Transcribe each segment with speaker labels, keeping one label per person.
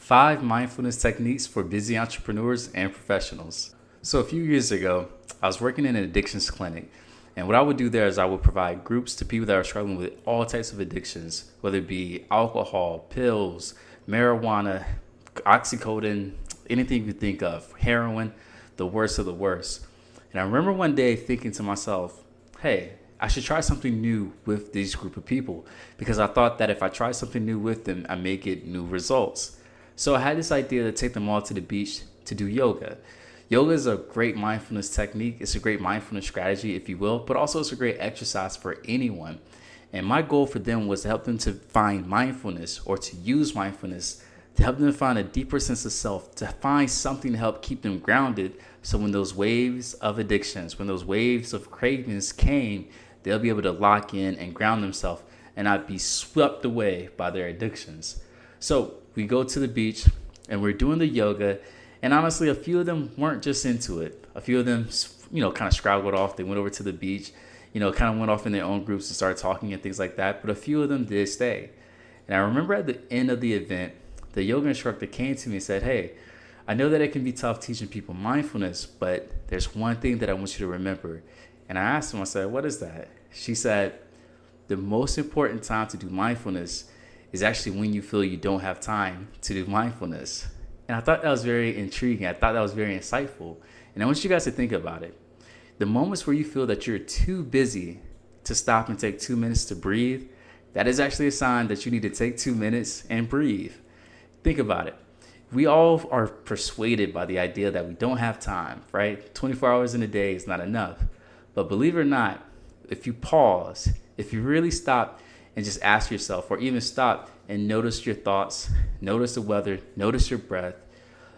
Speaker 1: 5 mindfulness techniques for busy entrepreneurs and professionals. So, a few years ago, I was working in an addictions clinic. And what I would do there is I would provide groups to people that are struggling with all types of addictions, whether it be alcohol, pills, marijuana, oxycodone, anything you think of, heroin, the worst of the worst. And I remember one day thinking to myself, hey, I should try something new with this group of people because I thought that if I try something new with them, I may get new results. So I had this idea to take them all to the beach to do yoga. Yoga is a great mindfulness technique. It's a great mindfulness strategy, if you will, but also it's a great exercise for anyone. And my goal for them was to help them to find mindfulness or to use mindfulness to help them find a deeper sense of self, to find something to help keep them grounded. So when those waves of addictions, when those waves of cravings came, they'll be able to lock in and ground themselves and not be swept away by their addictions. So we go to the beach and we're doing the yoga. And honestly, a few of them weren't just into it. A few of them, kind of straggled off. They went over to the beach, kind of went off in their own groups and started talking and things like that. But a few of them did stay. And I remember at the end of the event, the yoga instructor came to me and said, hey, I know that it can be tough teaching people mindfulness, but there's one thing that I want you to remember. And I asked him, I said, what is that? She said, the most important time to do mindfulness is actually when you feel you don't have time to do mindfulness. And I thought that was very intriguing. I thought that was very insightful. And I want you guys to think about it. The moments where you feel that you're too busy to stop and take 2 minutes to breathe, that is actually a sign that you need to take 2 minutes and breathe. Think about it. We all are persuaded by the idea that we don't have time, right? 24 hours in a day is not enough. But believe it or not, if you pause, if you really stop and just ask yourself, or even stop and notice your thoughts, notice the weather, notice your breath,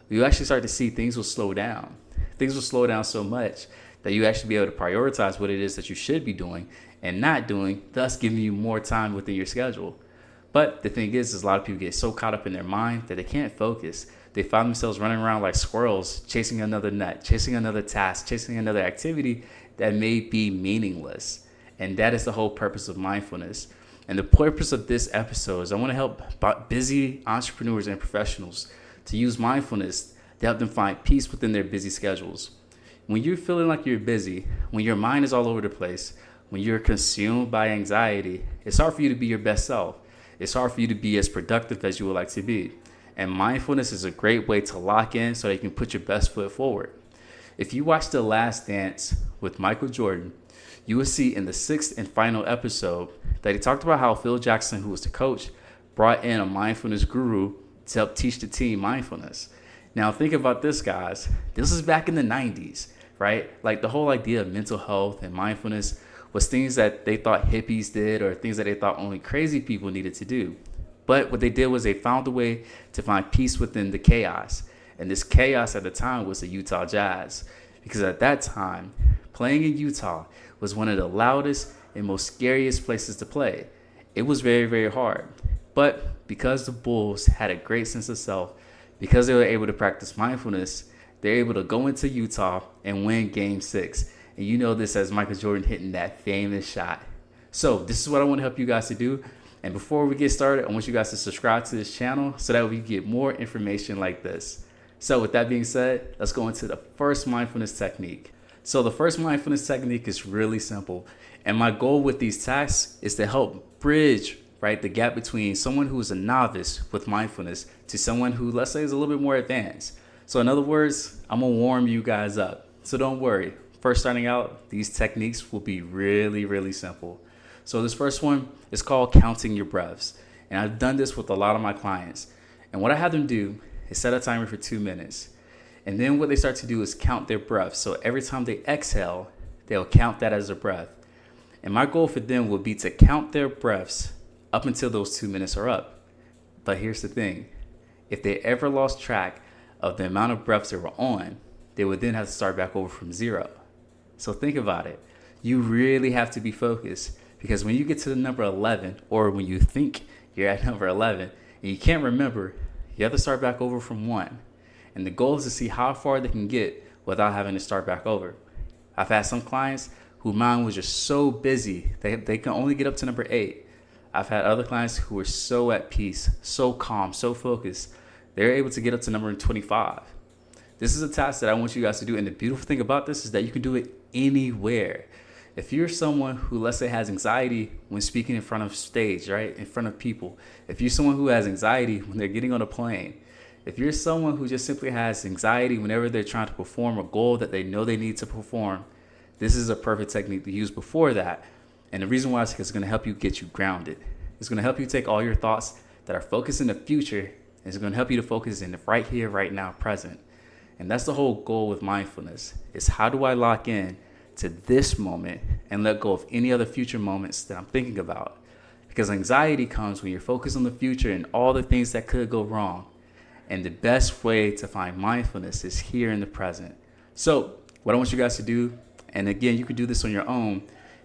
Speaker 1: you actually start to see things will slow down. Things will slow down so much that you actually be able to prioritize what it is that you should be doing and not doing, thus giving you more time within your schedule. But the thing is a lot of people get so caught up in their mind that they can't focus. They find themselves running around like squirrels, chasing another nut, chasing another task, chasing another activity that may be meaningless. And that is the whole purpose of mindfulness. And the purpose of this episode is I want to help busy entrepreneurs and professionals to use mindfulness to help them find peace within their busy schedules. When you're feeling like you're busy, when your mind is all over the place, when you're consumed by anxiety, it's hard for you to be your best self. It's hard for you to be as productive as you would like to be. And mindfulness is a great way to lock in so that you can put your best foot forward. If you watch The Last Dance with Michael Jordan, you will see in the 6th and final episode that he talked about how Phil Jackson, who was the coach, brought in a mindfulness guru to help teach the team mindfulness. Now think about this, guys. This is back in the 90s, right? Like the whole idea of mental health and mindfulness was things that they thought hippies did or things that they thought only crazy people needed to do. But what they did was they found a way to find peace within the chaos. And this chaos at the time was the Utah Jazz. Because at that time, playing in Utah was one of the loudest and most scariest places to play. It was very, very hard. But because the Bulls had a great sense of self, because they were able to practice mindfulness, they're able to go into Utah and win Game 6. And you know this as Michael Jordan hitting that famous shot. So this is what I want to help you guys to do. And before we get started, I want you guys to subscribe to this channel so that we get more information like this. So with that being said, let's go into the first mindfulness technique. So the first mindfulness technique is really simple. And my goal with these tasks is to help bridge, right, the gap between someone who is a novice with mindfulness to someone who, let's say, is a little bit more advanced. So in other words, I'm going to warm you guys up. So don't worry. First starting out, these techniques will be really, really simple. So this first one is called counting your breaths. And I've done this with a lot of my clients. And what I have them do is set a timer for 2 minutes. And then what they start to do is count their breaths. So every time they exhale, they'll count that as a breath. And my goal for them will be to count their breaths up until those 2 minutes are up. But here's the thing. If they ever lost track of the amount of breaths they were on, they would then have to start back over from 0. So think about it. You really have to be focused because when you get to the number 11, or when you think you're at number 11 and you can't remember, you have to start back over from 1. And the goal is to see how far they can get without having to start back over. I've had some clients whose mind was just so busy, they can only get up to number 8. I've had other clients who were so at peace, so calm, so focused, They're able to get up to number 25. This is a task that I want you guys to do. And the beautiful thing about this is that you can do it anywhere. If you're someone who, let's say, has anxiety when speaking in front of stage, right, in front of people, if you're someone who has anxiety when they're getting on a plane, if you're someone who just simply has anxiety whenever they're trying to perform a goal that they know they need to perform, this is a perfect technique to use before that. And the reason why is because it's going to help you get you grounded. It's going to help you take all your thoughts that are focused in the future, and it's going to help you to focus in the right here, right now, present. And that's the whole goal with mindfulness, is how do I lock in to this moment and let go of any other future moments that I'm thinking about? Because anxiety comes when you're focused on the future and all the things that could go wrong. And the best way to find mindfulness is here in the present. So what I want you guys to do, and again, you can do this on your own,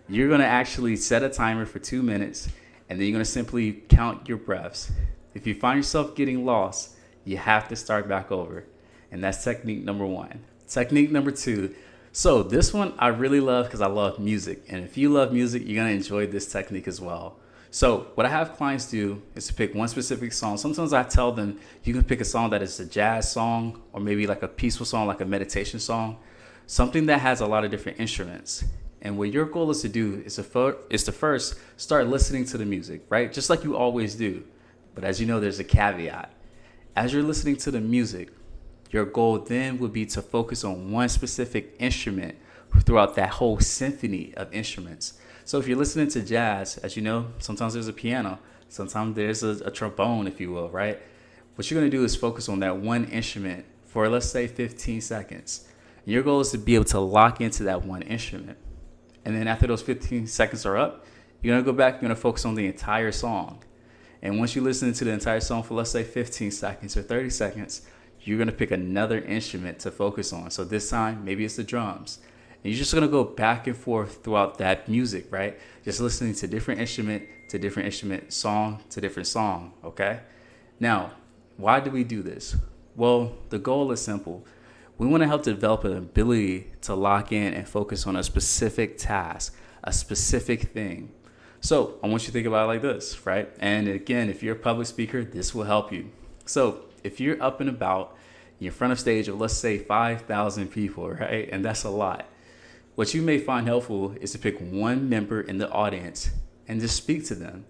Speaker 1: you're going to actually set a timer for 2 minutes, and then you're going to simply count your breaths. If you find yourself getting lost, you have to start back over. And that's technique number 1. Technique number 2. So this one I really love because I love music. And if you love music, you're going to enjoy this technique as well. So what I have clients do is to pick one specific song. Sometimes I tell them you can pick a song that is a jazz song, or maybe like a peaceful song, like a meditation song, something that has a lot of different instruments. And what your goal is to do is to first start listening to the music, right? Just like you always do. But as you know, there's a caveat. As you're listening to the music, your goal then would be to focus on one specific instrument throughout that whole symphony of instruments. So if you're listening to jazz, as you know, sometimes there's a piano, sometimes there's a trombone, if you will, right? What you're going to do is focus on that one instrument for, let's say, 15 seconds. And your goal is to be able to lock into that one instrument. And then after those 15 seconds are up, you're going to go back, you're going to focus on the entire song. And once you listen to the entire song for, let's say, 15 seconds or 30 seconds, you're going to pick another instrument to focus on. So this time, maybe it's the drums. And you're just going to go back and forth throughout that music, right? Just listening to different instrument, song to different song, okay? Now, why do we do this? Well, the goal is simple. We want to help develop an ability to lock in and focus on a specific task, a specific thing. So I want you to think about it like this, right? And again, if you're a public speaker, this will help you. So if you're up and about, you're in front of stage of, let's say, 5,000 people, right? And that's a lot. What you may find helpful is to pick one member in the audience and just speak to them.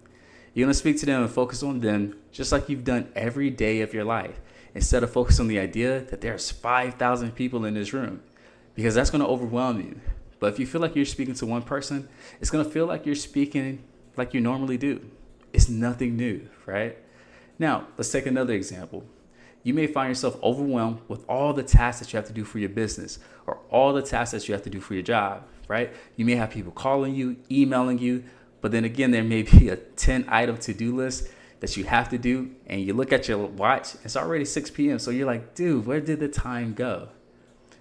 Speaker 1: You're going to speak to them and focus on them just like you've done every day of your life, instead of focus on the idea that there's 5,000 people in this room, because that's going to overwhelm you. But if you feel like you're speaking to one person, it's going to feel like you're speaking like you normally do. It's nothing new, right? Now, let's take another example. You may find yourself overwhelmed with all the tasks that you have to do for your business, or all the tasks that you have to do for your job, right? You may have people calling you, emailing you, but then again, there may be a 10-item to-do list that you have to do, and you look at your watch, it's already 6 p.m., so you're like, dude, where did the time go?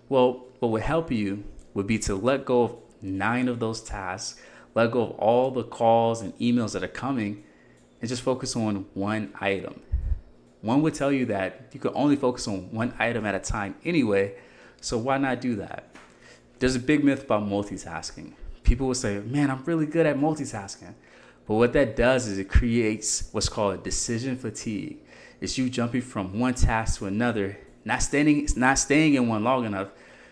Speaker 1: Well, what would help you would be to let go of 9 of those tasks, let go of all the calls and emails that are coming, and just focus on one item. One would tell you that you could only focus on one item at a time anyway, so why not do that? There's a big myth about multitasking. People will say, man, I'm really good at multitasking. But what that does is it creates what's called decision fatigue. It's you jumping from one task to another, not staying in one long enough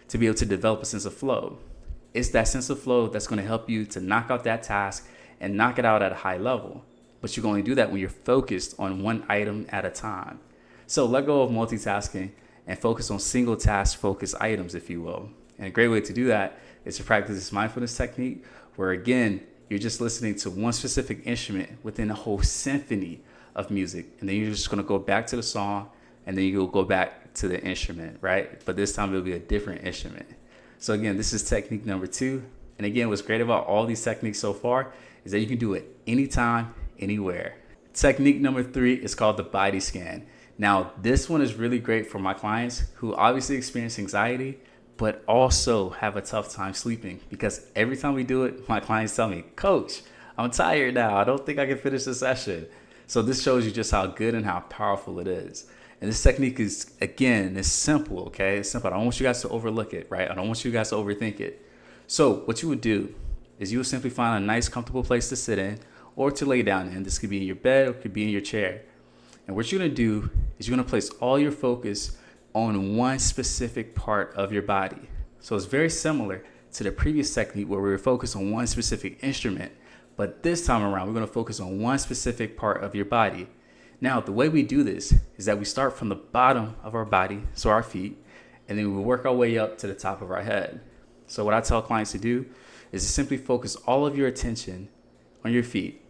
Speaker 1: to be able to develop a sense of flow. It's that sense of flow that's going to help you to knock out that task and knock it out at a high level. But you can only do that when you're focused on one item at a time. So let go of multitasking and focus on single task focused items, if you will. And a great way to do that is to practice this mindfulness technique, where again, you're just listening to one specific instrument within a whole symphony of music. And then you're just going to go back to the song, and then you'll go back to the instrument, right? But this time it'll be a different instrument. So again, this is technique number 2. And again, what's great about all these techniques so far is that you can do it anytime, anywhere. Technique number 3 is called the body scan. Now, this one is really great for my clients who obviously experience anxiety, but also have a tough time sleeping, because every time we do it, my clients tell me, Coach, I'm tired now. I don't think I can finish the session. So this shows you just how good and how powerful it is. And this technique is, again, it's simple, okay? It's simple. I don't want you guys to overlook it, right? I don't want you guys to overthink it. So what you would do is you would simply find a nice, comfortable place to sit in or to lay down in. This could be in your bed or it could be in your chair. And what you're going to do is you're going to place all your focus on one specific part of your body. So it's very similar to the previous technique where we were focused on one specific instrument, but this time around, we're going to focus on one specific part of your body. Now, the way we do this is that we start from the bottom of our body, so our feet, and then we work our way up to the top of our head. So what I tell clients to do is to simply focus all of your attention on your feet.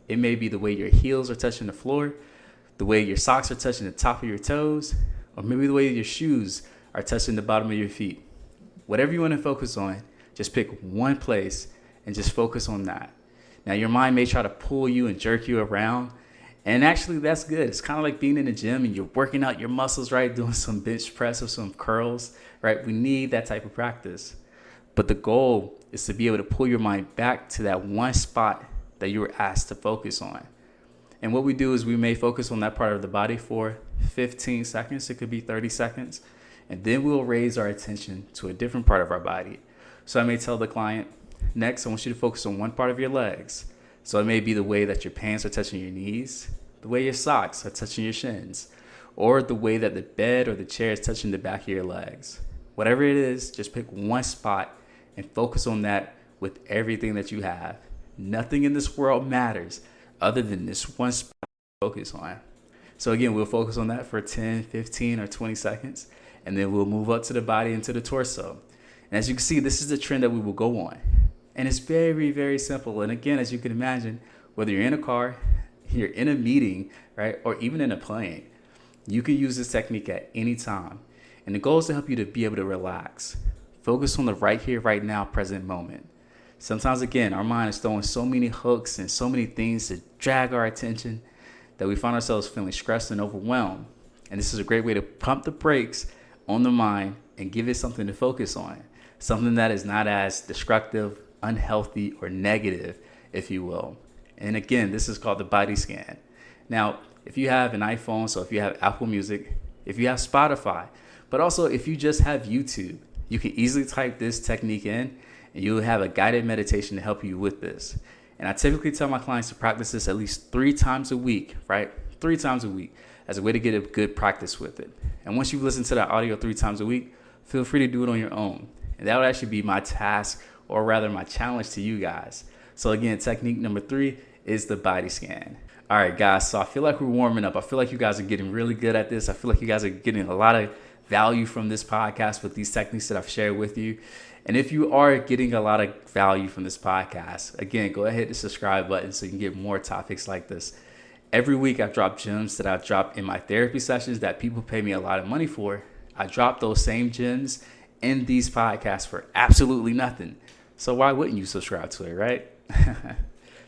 Speaker 1: It may be the way your heels are touching the floor, the way your socks are touching the top of your toes, or maybe the way your shoes are touching the bottom of your feet. Whatever you want to focus on, just pick one place and just focus on that. Now, your mind may try to pull you and jerk you around, and actually that's good. It's kind of like being in the gym and you're working out your muscles, right? Doing some bench press or some curls, right? We need that type of practice. But the goal is to be able to pull your mind back to that one spot that you were asked to focus on. And what we do is we may focus on that part of the body for 15 seconds. It could be 30 seconds. And then we'll raise our attention to a different part of our body. So I may tell the client, next, I want you to focus on one part of your legs. So it may be the way that your pants are touching your knees, the way your socks are touching your shins, or the way that the bed or the chair is touching the back of your legs. Whatever it is, just pick one spot and focus on that with everything that you have. Nothing in this world matters other than this one spot to focus on. So again, we'll focus on that for 10, 15, or 20 seconds, and then we'll move up to the body and to the torso. And as you can see, this is the trend that we will go on. And it's very, very simple. And again, as you can imagine, whether you're in a car, you're in a meeting, right, or even in a plane, you can use this technique at any time. And the goal is to help you to be able to relax. Focus on the right here, right now, present moment. Sometimes, again, our mind is throwing so many hooks and so many things to drag our attention that we find ourselves feeling stressed and overwhelmed. And this is a great way to pump the brakes on the mind and give it something to focus on. Something that is not as destructive, unhealthy, or negative, if you will. And again, this is called the body scan. Now, if you have an iPhone, so if you have Apple Music, if you have Spotify, but also if you just have YouTube, you can easily type this technique in and you'll have a guided meditation to help you with this. And I typically tell my clients to practice this at least 3 times a week, right? 3 times a week as a way to get a good practice with it. And once you've listened to that audio 3 times a week, feel free to do it on your own. And that would actually be my task, or rather my challenge to you guys. So again, technique number 3 is the body scan. All right, guys, so I feel like we're warming up. I feel like you guys are getting really good at this. I feel like you guys are getting a lot of value from this podcast with these techniques that I've shared with you. And if you are getting a lot of value from this podcast, again, go ahead and hit the subscribe button so you can get more topics like this. Every week I drop gems that I've dropped in my therapy sessions that people pay me a lot of money for. I drop those same gems in these podcasts for absolutely nothing. So why wouldn't you subscribe to it, right?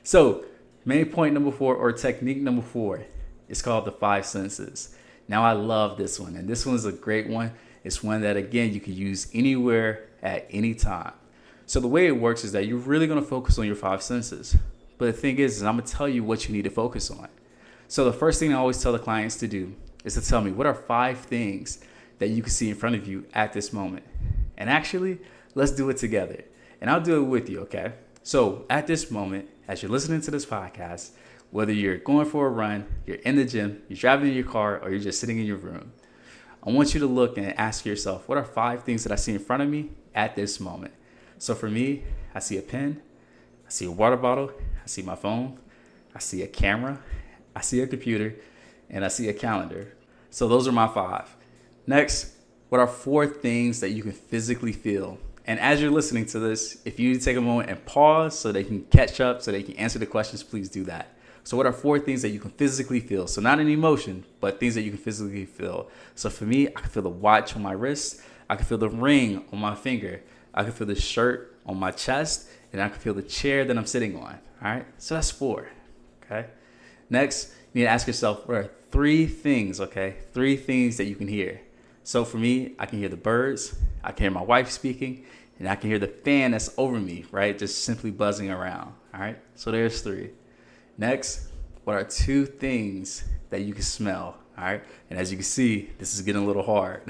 Speaker 1: So main point number 4, or technique number 4, is called the 5 senses. Now I love this one, and this one's a great one. It's one that, again, you can use anywhere at any time. So the way it works is that you're really going to focus on your 5 senses. But the thing is I'm going to tell you what you need to focus on. So the first thing I always tell the clients to do is to tell me, what are 5 things that you can see in front of you at this moment? And actually, let's do it together. And I'll do it with you, okay? So at this moment, as you're listening to this podcast, whether you're going for a run, you're in the gym, you're driving in your car, or you're just sitting in your room, I want you to look and ask yourself, what are 5 things that I see in front of me at this moment? So for me, I see a pen, I see a water bottle, I see my phone, I see a camera, I see a computer, and I see a calendar. So those are my 5. Next, what are 4 things that you can physically feel? And as you're listening to this, if you take a moment and pause so they can catch up, so they can answer the questions, please do that. So what are 4 things that you can physically feel? So not an emotion, but things that you can physically feel. So for me, I can feel the watch on my wrist. I can feel the ring on my finger. I can feel the shirt on my chest. And I can feel the chair that I'm sitting on. All right. So that's 4. Okay. Next, you need to ask yourself, what are 3 things? Okay. 3 things that you can hear. So for me, I can hear the birds. I can hear my wife speaking. And I can hear the fan that's over me, right? Just simply buzzing around. All right. So there's 3. Next, what are 2 things that you can smell? All right. And as you can see, this is getting a little hard.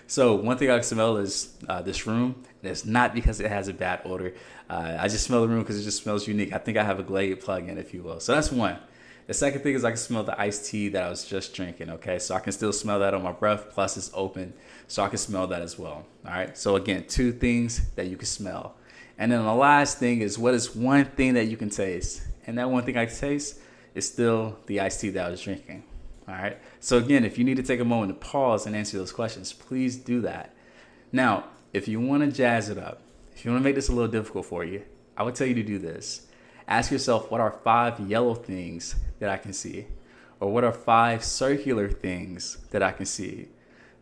Speaker 1: So one thing I can smell is this room. And it's not because it has a bad odor. I just smell the room because it just smells unique. I think I have a Glade plug-in, if you will. So that's 1. The second thing is I can smell the iced tea that I was just drinking, okay? So I can still smell that on my breath, plus it's open, so I can smell that as well, all right? So again, 2 things that you can smell. And then the last thing is, what is one thing that you can taste? And that one thing I can taste is still the iced tea that I was drinking, all right? So again, if you need to take a moment to pause and answer those questions, please do that. Now, if you want to jazz it up, if you want to make this a little difficult for you, I would tell you to do this. Ask yourself, what are 5 yellow things that I can see? Or what are 5 circular things that I can see?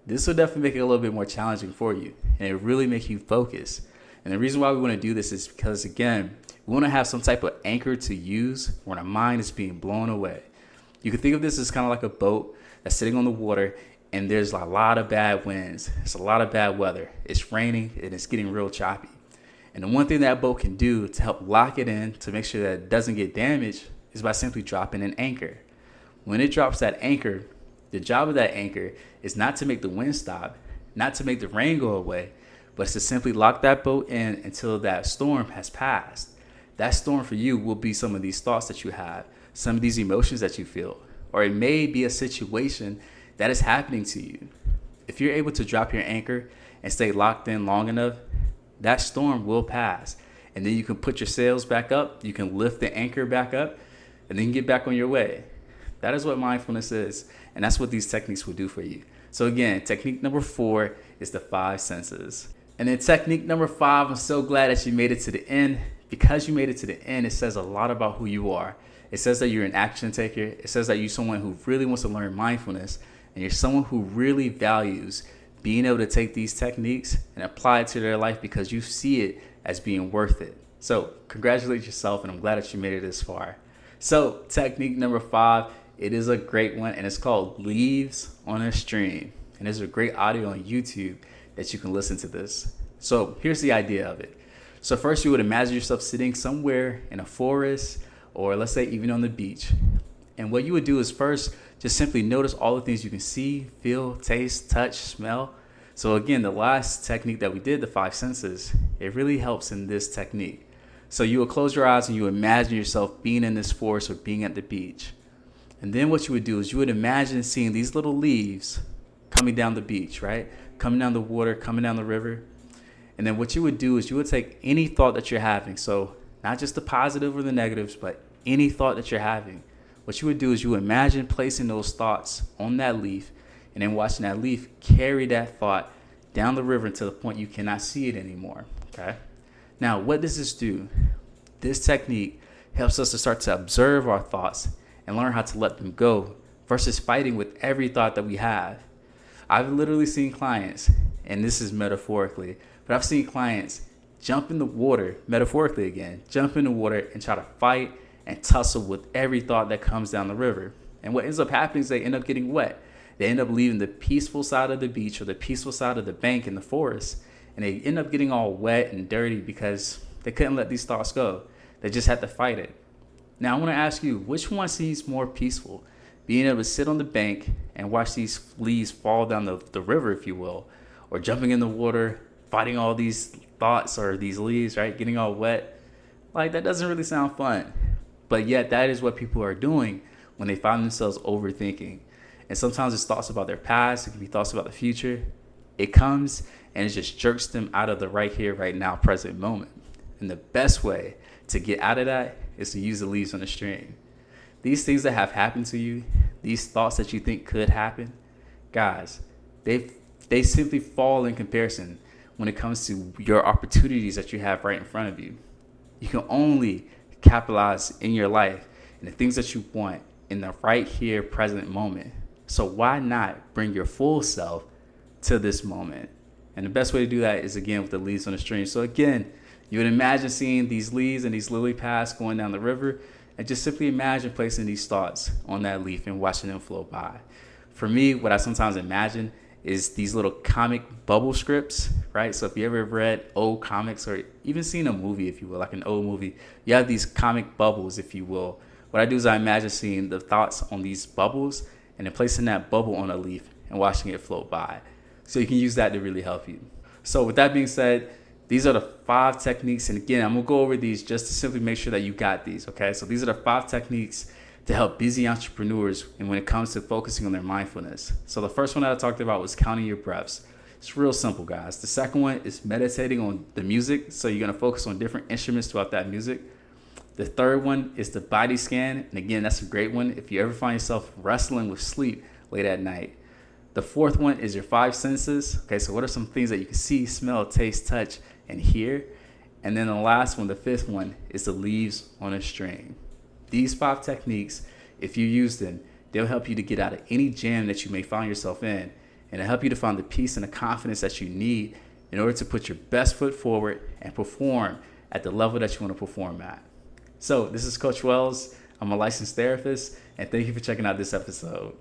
Speaker 1: This will definitely make it a little bit more challenging for you, and it really make you focus. And the reason why we want to do this is because, again, we want to have some type of anchor to use when our mind is being blown away. You can think of this as kind of like a boat that's sitting on the water, and there's a lot of bad winds. It's a lot of bad weather. It's raining, and it's getting real choppy. And the one thing that boat can do to help lock it in, to make sure that it doesn't get damaged, is by simply dropping an anchor. When it drops that anchor, the job of that anchor is not to make the wind stop, not to make the rain go away, but it's to simply lock that boat in until that storm has passed. That storm for you will be some of these thoughts that you have, some of these emotions that you feel, or it may be a situation that is happening to you. If you're able to drop your anchor and stay locked in long enough, that storm will pass. And then you can put your sails back up, you can lift the anchor back up, and then get back on your way. That is what mindfulness is, and that's what these techniques will do for you. So again, technique number 4 is the 5 senses. And then technique number 5, I'm so glad that you made it to the end. Because you made it to the end, it says a lot about who you are. It says that you're an action taker. It says that you're someone who really wants to learn mindfulness, and you're someone who really values being able to take these techniques and apply it to their life because you see it as being worth it. So congratulate yourself, and I'm glad that you made it this far. So technique number 5, it is a great one, and it's called Leaves on a Stream. And there's a great audio on YouTube that you can listen to this. So here's the idea of it. So first, you would imagine yourself sitting somewhere in a forest, or let's say even on the beach. And what you would do is first just simply notice all the things you can see, feel, taste, touch, smell. So again, the last technique that we did, the 5 senses, it really helps in this technique. So you will close your eyes and you imagine yourself being in this forest or being at the beach. And then what you would do is you would imagine seeing these little leaves coming down the beach, right? Coming down the water, coming down the river. And then what you would do is you would take any thought that you're having. So not just the positive or the negatives, but any thought that you're having. What you would do is you would imagine placing those thoughts on that leaf, and then watching that leaf carry that thought down the river until the point you cannot see it anymore, okay? Now, what does this do? This technique helps us to start to observe our thoughts and learn how to let them go versus fighting with every thought that we have. I've literally seen clients, and this is metaphorically, but I've seen clients jump in the water, metaphorically again, jump in the water and try to fight and tussle with every thought that comes down the river. And what ends up happening is they end up getting wet. They end up leaving the peaceful side of the beach or the peaceful side of the bank in the forest, and they end up getting all wet and dirty because they couldn't let these thoughts go. They just had to fight it. Now I want to ask you, which one seems more peaceful? Being able to sit on the bank and watch these leaves fall down the river, if you will, or jumping in the water, fighting all these thoughts or these leaves, right? Getting all wet. Like, that doesn't really sound fun. But yet that is what people are doing when they find themselves overthinking. And sometimes it's thoughts about their past. It can be thoughts about the future. It comes and it just jerks them out of the right here, right now, present moment. And the best way to get out of that is to use the leaves on the stream. These things that have happened to you, these thoughts that you think could happen, guys, they simply fall in comparison when it comes to your opportunities that you have right in front of you. You can only capitalize in your life and the things that you want in the right here, present moment. So why not bring your full self to this moment? And the best way to do that is, again, with the leaves on the stream. So again, you would imagine seeing these leaves and these lily paths going down the river, and just simply imagine placing these thoughts on that leaf and watching them flow by. For me, what I sometimes imagine is these little comic bubble scripts, right? So if you ever read old comics or even seen a movie, if you will, like an old movie, you have these comic bubbles, if you will. What I do is I imagine seeing the thoughts on these bubbles and then placing that bubble on a leaf and watching it float by. So you can use that to really help you. So with that being said, these are the 5 techniques. And again, I'm going to go over these just to simply make sure that you got these, okay? So these are the 5 techniques to help busy entrepreneurs and when it comes to focusing on their mindfulness. So the first one that I talked about was counting your breaths. It's real simple, guys. The second one is meditating on the music. So you're going to focus on different instruments throughout that music. The third one is the body scan. And again, that's a great one if you ever find yourself wrestling with sleep late at night. The fourth one is your five senses. Okay, so what are some things that you can see, smell, taste, touch, and hear? And then the last one, the fifth one, is the leaves on a string. These 5 techniques, if you use them, they'll help you to get out of any jam that you may find yourself in, and it'll help you to find the peace and the confidence that you need in order to put your best foot forward and perform at the level that you want to perform at. So this is Coach Wells. I'm a licensed therapist, and thank you for checking out this episode.